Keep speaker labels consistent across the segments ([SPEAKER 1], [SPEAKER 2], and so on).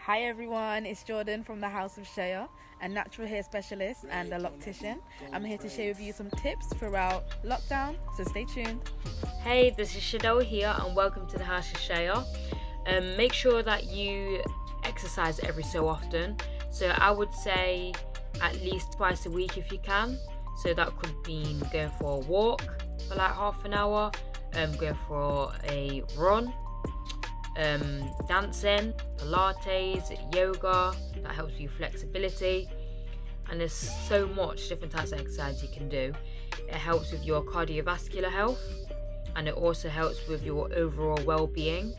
[SPEAKER 1] Hi everyone, it's Jordan from the House of Shayaa, a natural hair specialist and a loctician. I'm here to share with you some tips throughout lockdown, so stay tuned.
[SPEAKER 2] Hey, this is Shayaa here and welcome to the House of Shayaa. Make sure that you exercise every so often. So I would say at least twice a week if you can. So that could mean going for a walk for like half an hour, going for a run, dancing, Pilates, yoga. That helps you flexibility. And there's so much different types of exercise you can do. It helps with your cardiovascular health, and it also helps with your overall well-being,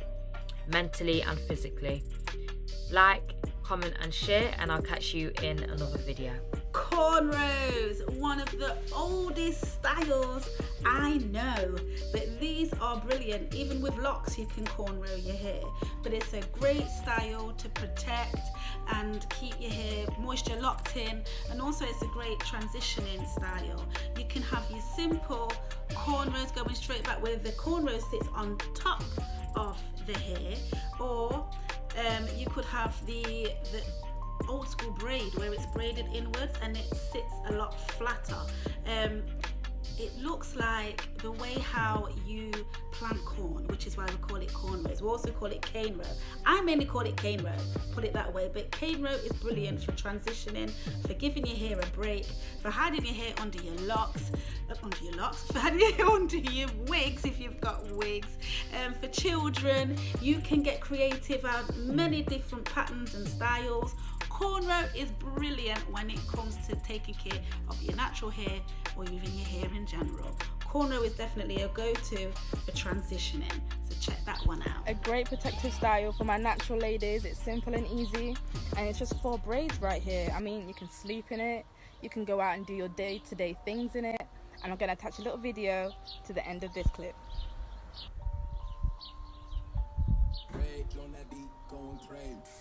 [SPEAKER 2] mentally and physically. Like, comment and share, and I'll catch you in another video.
[SPEAKER 3] Cornrows, one of the oldest styles I know, but these are brilliant. Even with locks you can cornrow your hair, but it's a great style to protect and keep your hair moisture locked in, and also it's a great transitioning style. You can have your simple cornrows going straight back where the cornrow sits on top of the hair, or you could have the old school braid where it's braided inwards and it sits a lot flatter. It looks like the way how you plant corn, which is why we call it cornrows. We also call it cane row. I mainly call it cane row, put it that way, but cane row is brilliant for transitioning, for giving your hair a break, for hiding your hair under your locks, for hiding your hair under your wigs if you've got wigs. For children, you can get creative out many different patterns and styles. Cornrow is brilliant when it comes to taking care of your natural hair or even your hair in general. Cornrow is definitely a go-to for transitioning, so check that one out.
[SPEAKER 1] A great protective style for my natural ladies. It's simple and easy, and it's just 4 braids right here. I mean, you can sleep in it, you can go out and do your day-to-day things in it, and I'm going to attach a little video to the end of this clip.
[SPEAKER 4] Braid on that beat, going crazy.